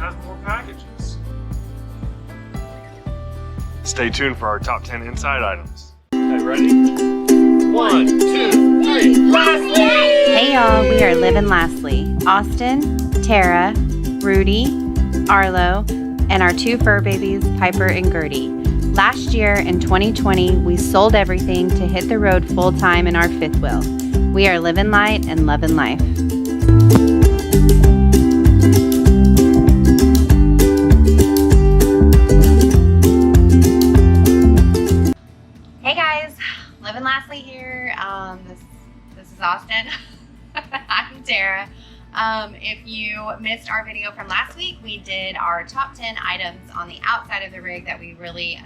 has more packages. Stay tuned for our top 10 inside items. Okay, ready? 1, 2, 3, lastly! Hey y'all, we are Living Lastly. Austin, Tara, Rudy, Arlo, and our 2 fur babies, Pyper and Gertie. Last year in 2020, we sold everything to hit the road full time in our 5th wheel. We are living light and loving life. Hey guys, Living Lastly here. This is Austin. I'm Tara. If you missed our video from last week, we did our top 10 items on the outside of the rig that we really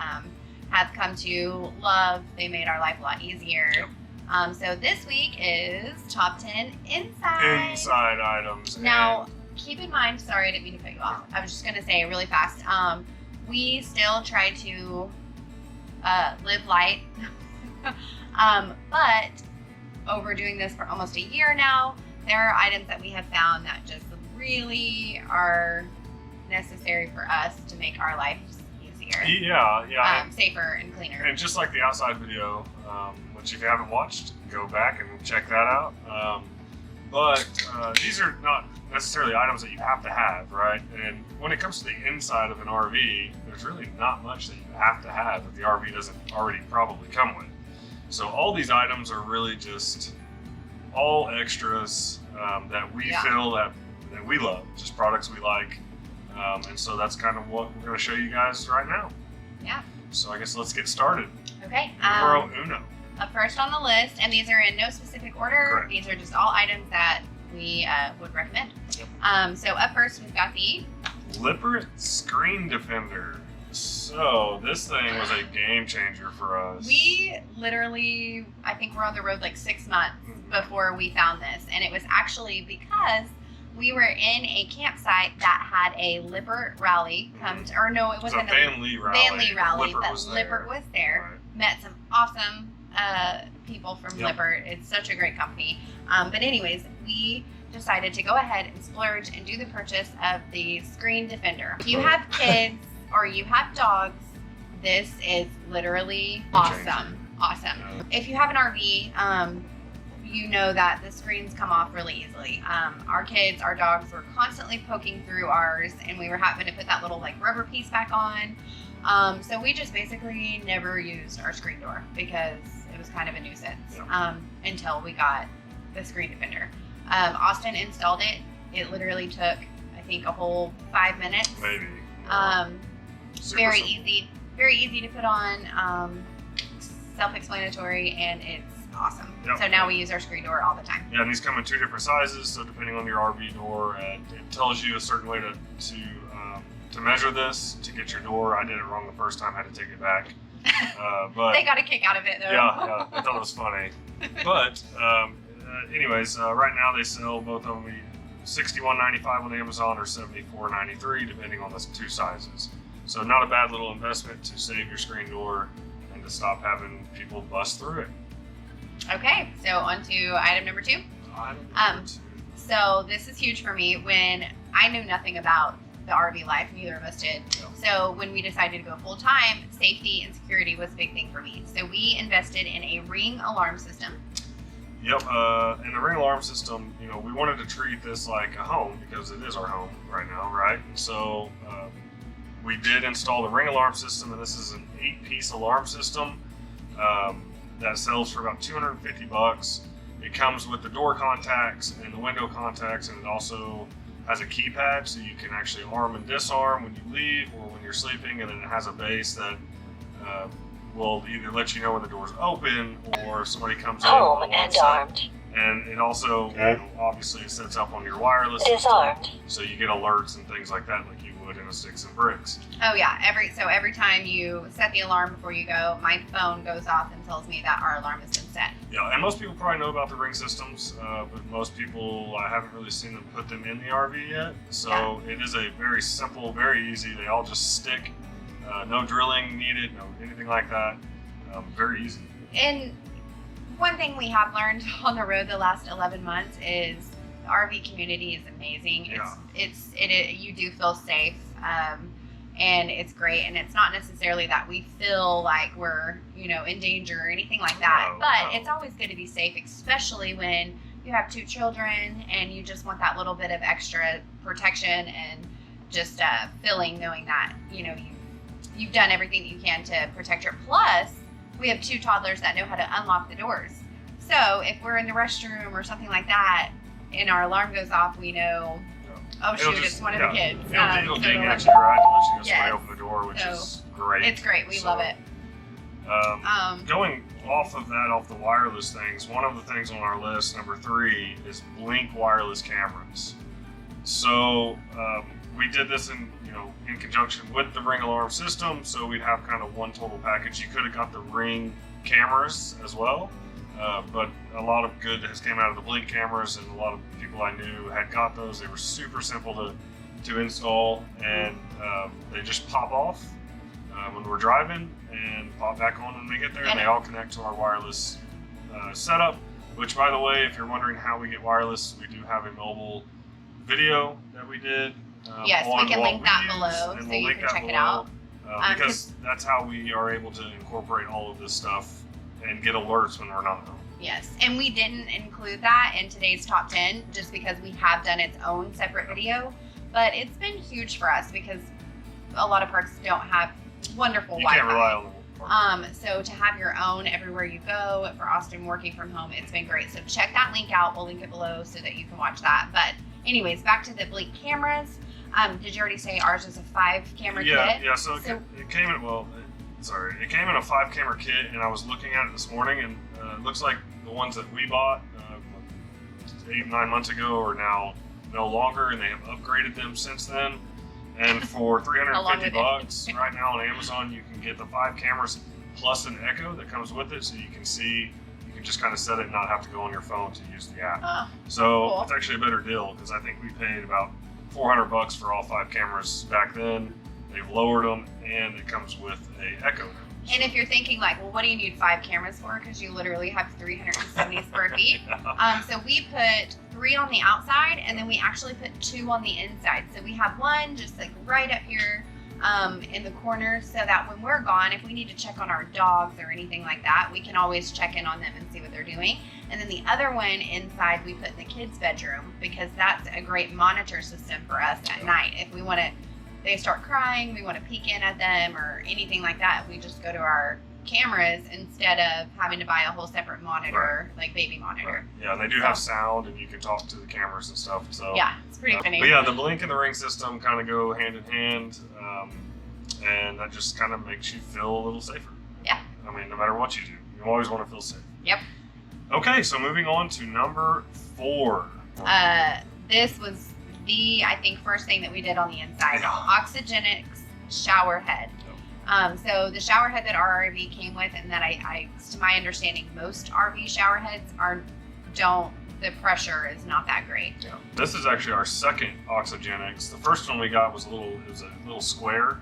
have come to love. They made our life a lot easier. Yep. So this week is top 10 inside items. Now, keep in mind, sorry, I didn't mean to cut you off. I was just going to say really fast, we still try to live light, but over doing this for almost a year now, there are items that we have found that just really are necessary for us to make our lives easier. Yeah. Safer and cleaner. And just like the outside video, which if you haven't watched, go back and check that out. But these are not necessarily items that you have to have, right? And when it comes to the inside of an RV, there's really not much that you have to have that the RV doesn't already probably come with. So all these items are really just all extras that we feel that we love, just products we like. And so that's kind of what we're going to show you guys right now. Yeah. So I guess let's get started. Okay. Numero uno. Up first on the list, and these are in no specific order. Correct. These are just all items that we would recommend. Yep. So up first, we've got the Lippert Screen Defender. So this thing was a game changer for us. We literally, I think we're on the road like 6 months before we found this. And it was actually because we were in a campsite that had a Lippert rally come to, or no, it wasn't a Van Lee rally, but Lippert was there. Right. Met some awesome people from Lippert. It's such a great company. But anyways, we decided to go ahead and splurge and do the purchase of the Screen Defender. If you have kids or you have dogs, this is literally awesome. Awesome. Yeah. If you have an RV, you know that the screens come off really easily. Our kids, our dogs were constantly poking through ours, and we were having to put that little like rubber piece back on. So we just basically never used our screen door because it was kind of a nuisance until we got the Screen Defender. Austin installed it. It literally took, I think, a whole 5 minutes. Maybe. Very easy to put on, self-explanatory, and it's awesome. Yep. So now we use our screen door all the time. Yeah, and these come in 2 different sizes, so depending on your RV door, it tells you a certain way to measure this, to get your door. I did it wrong the first time, I had to take it back. But they got a kick out of it though. Yeah, I thought it was funny. But anyways, right now they sell both of them $61.95 on Amazon or $74.93 depending on the 2 sizes. So not a bad little investment to save your screen door and to stop having people bust through it. Okay, so on to item number 2. So this is huge for me. When I knew nothing about the RV life, neither of us did. Yep. So when we decided to go full time, safety and security was a big thing for me. So we invested in a Ring alarm system. Yep, and the Ring alarm system, we wanted to treat this like a home because it is our home right now, right? And so we did install the Ring alarm system, and this is an 8-piece alarm system that sells for about $250. It comes with the door contacts and the window contacts, and it also has a keypad so you can actually arm and disarm when you leave or when you're sleeping, and then it has a base that will either let you know when the door's open or if somebody comes in. Home and armed. And it also, obviously, it sets up on your wireless disarmed, so you get alerts and things like that, like you would in a Sticks and Bricks. Oh yeah, every time you set the alarm before you go, my phone goes off and tells me that our alarm has been set. Yeah, and most people probably know about the Ring systems, but most people, I haven't really seen them put them in the RV yet. So it is a very simple, very easy. They all just stick. No drilling needed, no anything like that. Very easy. And one thing we have learned on the road the last 11 months is The RV community is amazing. Yeah. You do feel safe, and it's great. And it's not necessarily that we feel like we're, in danger or anything like that. But it's always good to be safe, especially when you have 2 children and you just want that little bit of extra protection and just feeling, knowing that you've done everything that you can to protect her. Plus, we have 2 toddlers that know how to unlock the doors. So if we're in the restroom or something like that and our alarm goes off, we know, it's one of the kids. It'll ding at you, right, to let you know somebody open the door, which is great. It's great. We love it. Going off the wireless things, one of the things on our list, number 3, is Blink wireless cameras. So we did this in conjunction with the Ring alarm system, so we'd have kind of one total package. You could have got the Ring cameras as well, but a lot of good has came out of the Blink cameras, and a lot of people I knew had got those. They were super simple to install, and they just pop off when we're driving and pop back on when we get there, and they all connect to our wireless setup, which, by the way, if you're wondering how we get wireless, we do have a mobile video that we did. Yes, we can link that below, so you can check it out. Because that's how we are able to incorporate all of this stuff and get alerts when we're not home. Yes, and we didn't include that in today's top 10 just because we have done its own separate video, but it's been huge for us because a lot of parks don't have wonderful Wi-Fi. You can't rely on them. So to have your own everywhere you go, for Austin working from home, it's been great. So check that link out. We'll link it below so that you can watch that. But anyways, back to the Blink cameras. Did you already say ours is a 5-camera kit? Yeah. So it came in. It came in a 5-camera kit, and I was looking at it this morning, and it looks like the ones that we bought 8-9 months ago are now no longer, and they have upgraded them since then. And for $350 right now on Amazon, you can get the 5 cameras plus an Echo that comes with it, so you can see. You can just kind of set it and not have to go on your phone to use the app. So It's actually a better deal because I think we paid about $400 for all 5 cameras back then. They've lowered them, and it comes with a Echo. And if you're thinking like, well, what do you need 5 cameras for? Because you literally have 370 square feet. So we put 3 on the outside, and then we actually put 2 on the inside. So we have one just like right up here in the corner, so that when we're gone, if we need to check on our dogs or anything like that, we can always check in on them and see what they're doing. And then the other one inside we put in the kids' bedroom, because that's a great monitor system for us at night. If we want to, they start crying, we want to peek in at them or anything like that, we just go to our cameras instead of having to buy a whole separate monitor, like baby monitor. Right. Yeah, and they do have sound, and you can talk to the cameras and stuff. So yeah, it's pretty funny. But yeah, the Blink and the Ring system kind of go hand in hand, and that just kind of makes you feel a little safer. Yeah. I mean, no matter what you do, you always want to feel safe. Yep. Okay, so moving on to number 4. This was I think first thing that we did on the inside. Oxygentics shower head. So the shower head that our RV came with, and that I to my understanding, most RV shower heads the pressure is not that great. Yeah. This is actually our second Oxygentics. The first one we got was a little square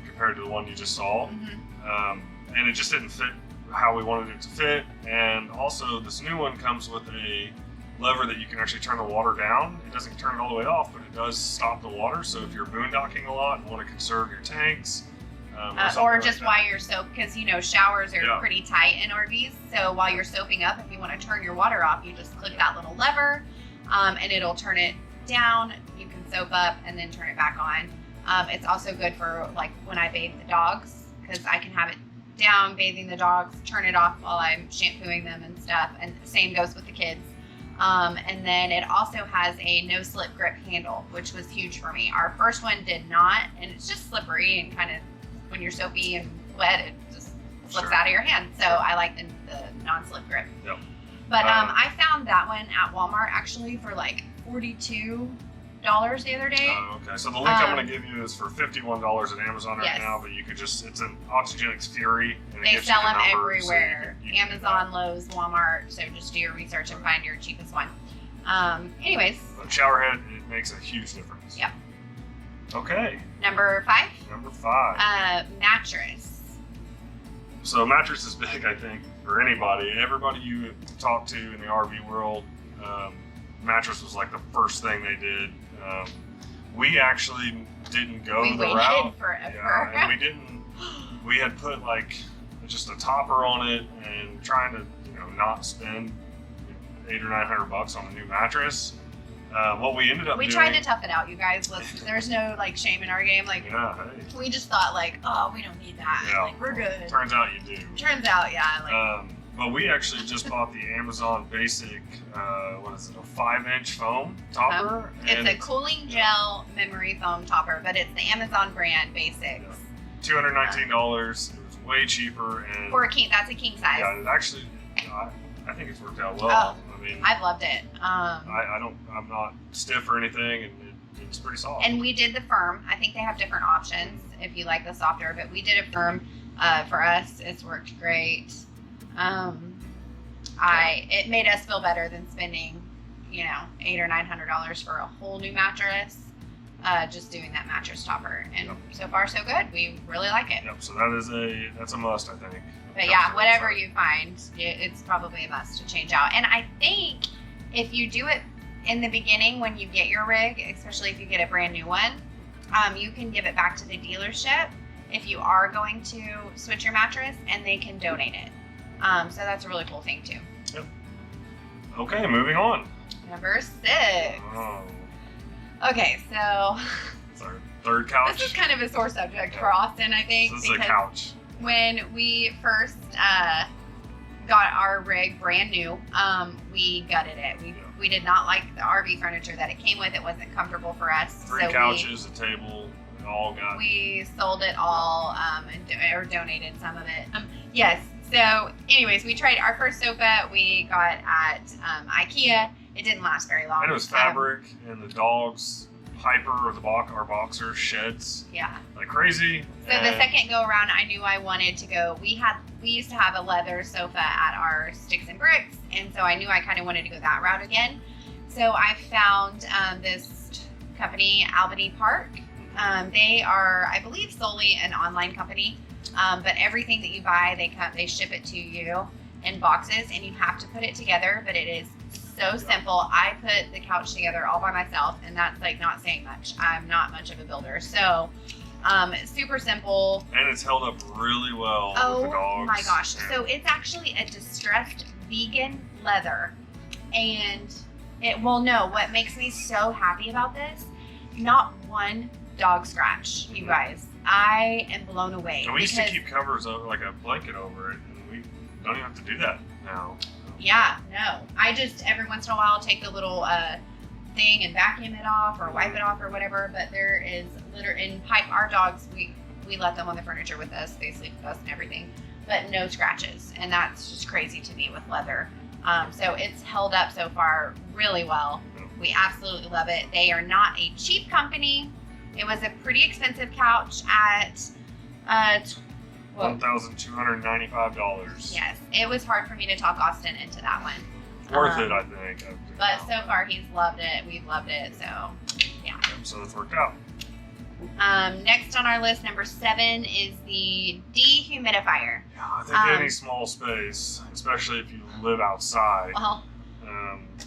compared to the one you just saw. Mm-hmm. And it just didn't fit how we wanted it to fit. And also this new one comes with a lever that you can actually turn the water down. It doesn't turn it all the way off, but it does stop the water. So if you're boondocking a lot and want to conserve your tanks, or just while you're soaping, because showers are pretty tight in RVs. So while you're soaping up, if you want to turn your water off, you just click that little lever, and it'll turn it down. You can soap up and then turn it back on. It's also good for like when I bathe the dogs, because I can have it down bathing the dogs, turn it off while I'm shampooing them and stuff. And the same goes with the kids. And then it also has a no slip grip handle, which was huge for me. Our first one did not, and it's just slippery and kind of, when you're soapy and wet, it just slips out of your hand. So I like the non-slip grip. Yep. But I found that one at Walmart actually for like $42 the other day. Okay, so the link I'm going to give you is for $51 at Amazon right now, but you could it's an Oxygentics Fury. And they sell them everywhere. So Amazon, Lowe's, Walmart. So just do your research and find your cheapest one. Anyways. But shower head, it makes a huge difference. Yep. Okay. Number 5? Number 5. Mattress. So mattress is big, I think, for anybody. Everybody you talk to in the RV world, mattress was like the first thing they did. We actually didn't go We the waited route. forever. Yeah, and we didn't. We had put like just a topper on it and trying to not spend $800 or $900 on a new mattress. What we ended up We doing, tried to tough it out, you guys. There's no like shame in our game. Like yeah, hey, we just thought like, oh, we don't need that. Yeah. Like we're good. turns out you do. Turns out, yeah. Like But we actually just bought the Amazon Basic, what is it, a 5-inch foam topper? it's a cooling gel memory foam topper, but it's the Amazon brand Basics. $219. It was way cheaper, and For a king, that's a king size. yeah, it actually, I think it's worked out well. I mean, I've loved it. I'm not stiff or anything, and it's pretty soft. And we did the firm. I think they have different options if you like the softer, but we did a firm. For us, it's worked great. It made us feel better than spending, $800 or $900 for a whole new mattress. Just doing that mattress topper, and so far so good. We really like it. Yep. So that's a must, I think. But yeah, whatever you find, it's probably a must to change out. And I think if you do it in the beginning when you get your rig, especially if you get a brand new one, you can give it back to the dealership if you are going to switch your mattress, and they can donate it. So that's a really cool thing too. Yep. Okay, moving on. Number 6. Oh, Okay, so it's our third couch. this is kind of a sore subject for Austin, I think. This is a couch. When we first got our rig brand new, we gutted it. We did not like the RV furniture that it came with. It wasn't comfortable for us. 3 couches, a table, it all got. We sold it all or donated some of it. Yes. So, anyways, we tried our first sofa. We got at IKEA. It didn't last very long. And it was fabric, and the dogs, Pyper, or our boxer, sheds Yeah. like crazy. So the second go around, I knew I wanted to go. We used to have a leather sofa at our Sticks and Bricks, and so I knew I kind of wanted to go that route again. So I found this company, Albany Park. They are, I believe, solely an online company, but everything that you buy, they ship it to you in boxes, and you have to put it together. But it is so simple. I put the couch together all by myself, and that's like not saying much. I'm not much of a builder, so super simple. And it's held up really well with the dogs. Oh my gosh. So it's actually a distressed vegan leather. And what makes me so happy about this, not one dog scratch, you guys. I am blown away. And we used to keep covers over, like a blanket over it, and we don't even have to do that now. Yeah, no. I just, every once in a while, take the little thing and vacuum it off or wipe it off or whatever, but there is in our dogs, we let them on the furniture with us. They sleep with us and everything, but no scratches. And that's just crazy to me with leather. So it's held up so far really well. We absolutely love it. They are not a cheap company. It was a pretty expensive couch at $1,295. Yes, it was hard for me to talk Austin into that one. Worth it, I think. But so far, he's loved it. We've loved it. So, yeah. Yep, so it's worked out. Next on our list, number 7, is the dehumidifier. Yeah, I think any small space, especially if you live outside, Well,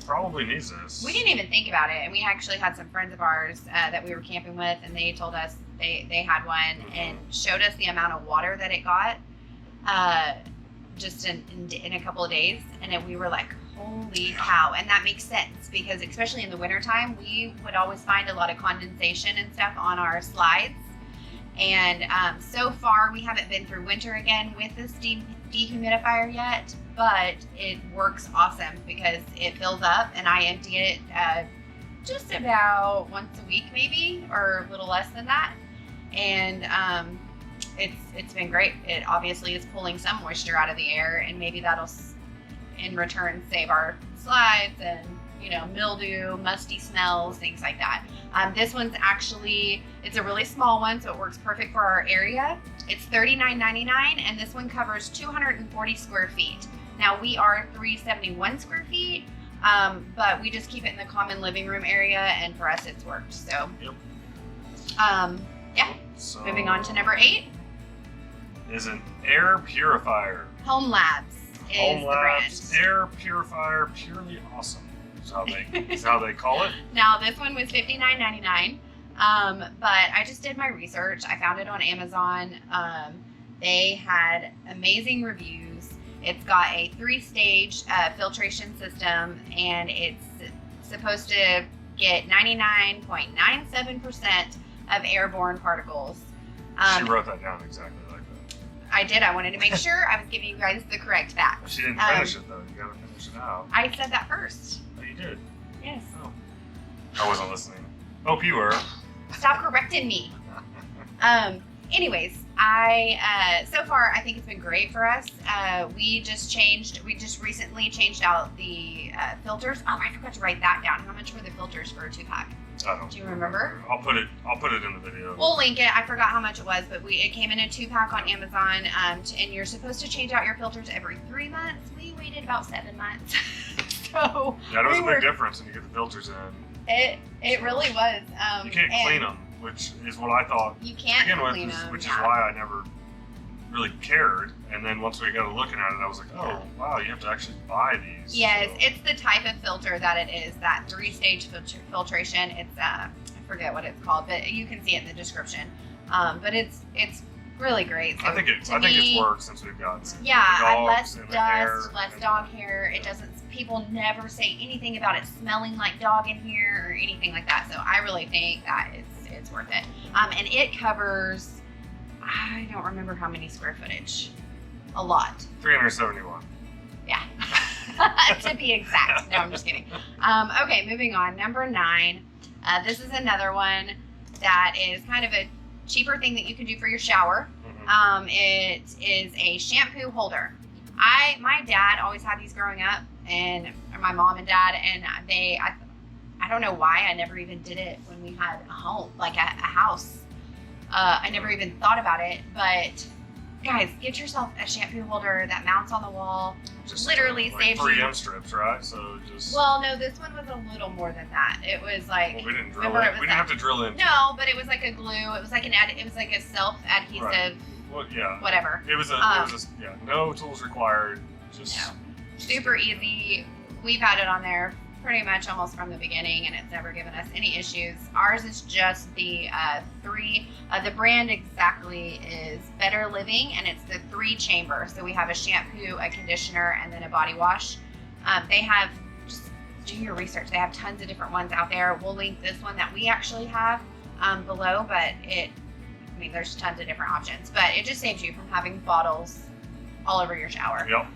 probably needs this. we didn't even think about it, and we actually had some friends of ours that we were camping with, and they told us they had one and showed us the amount of water that it got just in a couple of days, and we were like, holy cow. And that makes sense because especially in the wintertime, we would always find a lot of condensation and stuff on our slides. And so far, we haven't been through winter again with this dehumidifier yet, but it works awesome because it fills up, and I empty it just about once a week maybe, or a little less than that. And it's been great. It obviously is pulling some moisture out of the air, and maybe that'll in return save our slides and mildew, musty smells, things like that. This one's actually, it's a really small one, so it works perfect for our area. It's $39.99, and this one covers 240 square feet. Now we are 371 square feet, but we just keep it in the common living room area, and for us it's worked. So, yep. Yeah. So, moving on to number 8 is an air purifier. Home Labs is Home the Labs brand. air purifier, purely awesome. is how they call it. Now, this one was $59.99. But I just did my research. I found it on Amazon. They had amazing reviews. It's got a 3-stage filtration system, and it's supposed to get 99.97% of airborne particles. She wrote that down exactly like that. I did. I wanted to make sure I was giving you guys the correct facts. She didn't finish it, though. You got to finish it out. I said that first. Oh, you did? Yes. Oh. I wasn't listening. Hope you were. Stop correcting me. Anyways, so far I think it's been great for us. We just recently changed out the filters. Oh, I forgot to write that down. How much were the filters for a 2-pack? I don't. Do you remember? I'll put it in the video. We'll link it. I forgot how much it was, but it came in a 2-pack on Amazon. And you're supposed to change out your filters every 3 months. We waited about 7 months. So yeah, there was a big difference when you get the filters in. It really was. You can't clean them, which is what I thought. You can't clean them, which is why I never really cared. And then once we got to looking at it, I was like, oh wow, you have to actually buy these. Yes, so. It's the type of filter that it is. That 3-stage filtration. It's I forget what it's called, but you can see it in the description. But it's really great. So I think it's worked since we've gotten less dust, less dog hair. It doesn't. People never say anything about it smelling like dog in here or anything like that. So I really think that it's worth it. And it covers, I don't remember how many square footage. A lot. 371. Yeah. To be exact. No, I'm just kidding. Okay, moving on. Number 9. This is another one that is kind of a cheaper thing that you can do for your shower. Mm-hmm. It is a shampoo holder. My dad always had these growing up, and my mom and dad, and I don't know why I never even did it when we had a home, like a house. I never even thought about it, but guys, get yourself a shampoo holder that mounts on the wall. Just literally like saves 3M strips, right? So just. Well, no, this one was a little more than that. It was like. Well, we didn't drill it. We didn't have to drill in. No, but it was like a glue. It was like a self-adhesive. Right. Well, yeah. Whatever. It was no tools required. Just. No. Super easy. We've had it on there pretty much almost from the beginning, and it's never given us any issues. Ours is just the 3. The brand exactly is Better Living, and it's the 3-chamber. So we have a shampoo, a conditioner, and then a body wash. They have, just do your research. They have tons of different ones out there. We'll link this one that we actually have below, but there's tons of different options. But it just saves you from having bottles all over your shower. Yep.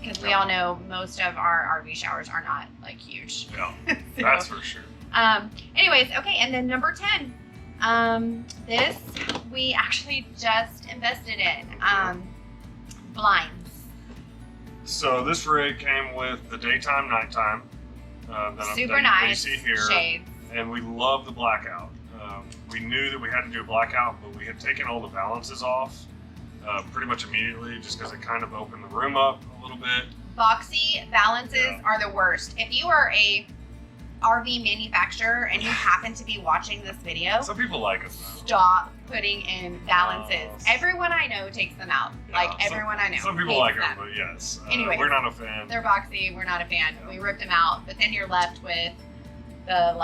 Because we all know most of our RV showers are not like huge. Yeah, that's for sure. Anyways, okay, and then number 10. This we actually just invested in. Blinds. So this rig came with the daytime, nighttime. Super nice you see here, shades. And we love the blackout. We knew that we had to do a blackout, but we had taken all the balances off pretty much immediately, just because it kind of opened the room up a little bit. Boxy balances are the worst. If you are a RV manufacturer and you happen to be watching this video, some people like us now. Stop putting in balances. Everyone I know takes them out. Yeah, everyone I know. Some people like them, but yes. Anyway, we're not a fan. They're boxy. We're not a fan. Yeah. We ripped them out, but then you're left with the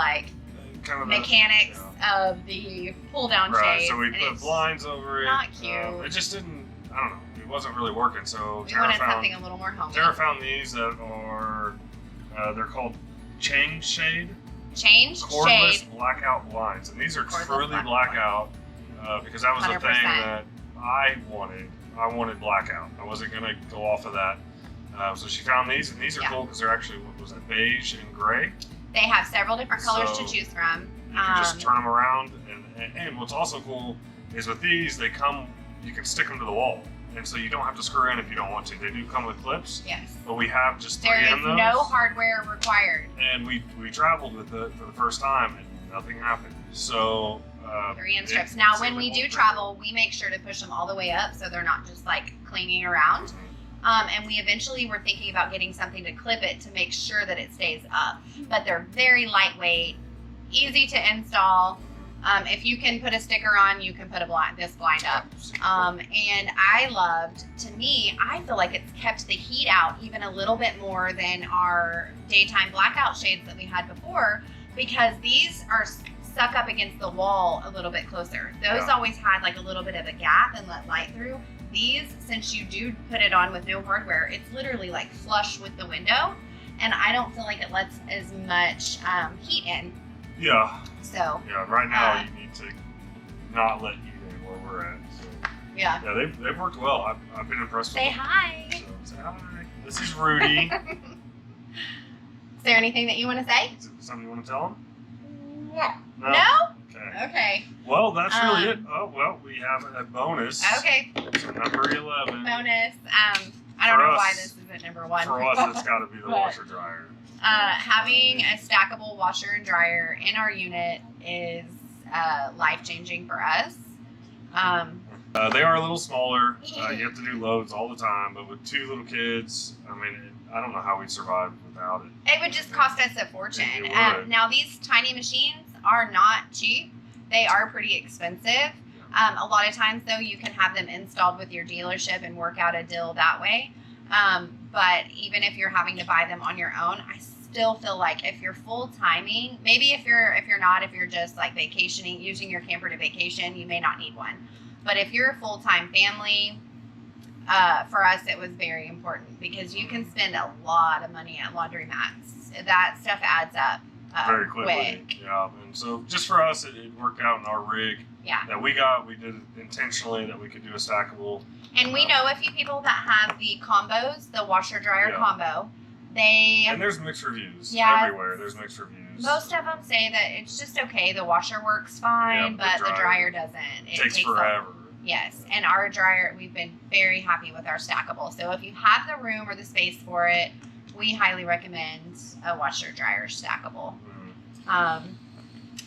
kind of mechanics of the pull down shade. So we put blinds over it. Not cute. It just didn't. I don't know. It wasn't really working. So we wanted something a little more homey. Tara found these that are they're called Change Shade. Cordless blackout blinds, and these are truly blackout because that was 100%. The thing that I wanted. I wanted blackout. I wasn't gonna go off of that. So she found these, and these are cool because they're actually, what was it, beige and gray. They have several different colors to choose from. You can just turn them around, and what's also cool is with these, they come. You can stick them to the wall, and so you don't have to screw in if you don't want to. They do come with clips. Yes. But we have just 3 of those. There is no hardware required. And we traveled with it for the first time, and nothing happened. So 3M strips. Now, when we do travel, we make sure to push them all the way up so they're not just clinging around. And we eventually were thinking about getting something to clip it to make sure that it stays up. But they're very lightweight, easy to install. If you can put a sticker on, you can put this blind up. And to me, I feel like it's kept the heat out even a little bit more than our daytime blackout shades that we had before, because these are stuck up against the wall a little bit closer. Those always had like a little bit of a gap and let light through. These, since you do put it on with no hardware, it's literally like flush with the window, and I don't feel like it lets as much heat in. Yeah. So. Yeah. Right now, you need to not let heat in where we're at. So. Yeah. Yeah, they've worked well. I've been impressed with them. Hi. So, say hi. This is Rudy. Is there anything that you want to say? Is it something you want to tell him? No. Okay. Okay. Well, that's really it. Oh, well, we have a bonus. Okay. So number 11. Bonus. I don't know why this isn't number 1. For us, it's got to be the washer dryer. Having a stackable washer and dryer in our unit is life-changing for us. They are a little smaller. You have to do loads all the time, but with 2 little kids, I mean, I don't know how we'd survive without it. It would just cost us a fortune. It would. Now, these tiny machines are not cheap. They are pretty expensive. A lot of times, though, you can have them installed with your dealership and work out a deal that way. But even if you're having to buy them on your own, I still feel like if you're full timing, maybe if you're just like vacationing, using your camper to vacation, you may not need one. But if you're a full-time family, for us it was very important because you can spend a lot of money at laundromats. That stuff adds up very quickly. Quick. Yeah, and so just for us, it worked out in our rig. Yeah. That we did it intentionally that we could do a stackable. And we know a few people that have the combos, the washer dryer combo. And there's mixed reviews everywhere. There's mixed reviews. Most of them say that it's just okay. The washer works fine, but the dryer doesn't. It takes forever. Yes, and our dryer, we've been very happy with our stackable. So if you have the room or the space for it, we highly recommend a washer dryer stackable. Mm-hmm.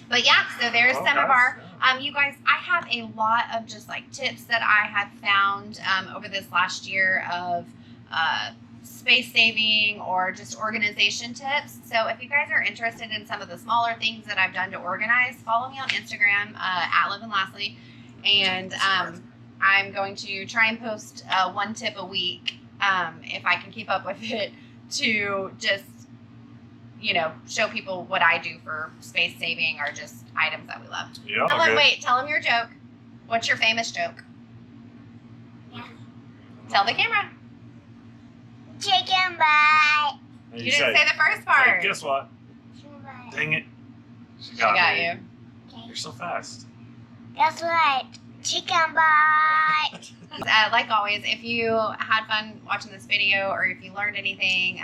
But yeah, so there's some of our, you guys, I have a lot of just like tips that I have found over this last year of space saving or just organization tips. So if you guys are interested in some of the smaller things that I've done to organize, follow me on Instagram at Live and Lastly. And I'm going to try and post 1 tip a week if I can keep up with it to just, show people what I do for space saving or just items that we love. Yeah. Tell them your joke. What's your famous joke? Yeah. Tell the camera. Chicken bite. You didn't say the first part. Guess what? Dang it. She got you. Okay. You're so fast. That's right. Chicken bite. Like always, if you had fun watching this video or if you learned anything,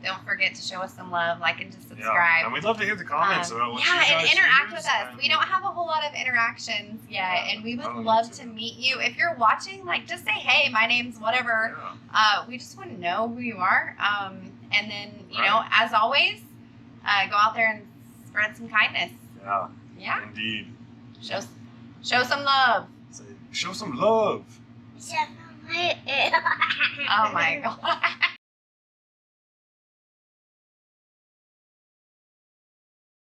don't forget to show us some love, like and just subscribe. Yeah, and we'd love to hear the comments about what you guys and interact with us. And We don't have a whole lot of interactions yet, and we would love to meet you. If you're watching, just say, hey, my name's whatever. Yeah. We just want to know who you are. And then, as always, go out there and spread some kindness. Yeah. Yeah. Indeed. Show some love. Show some love. Oh my Oh my God.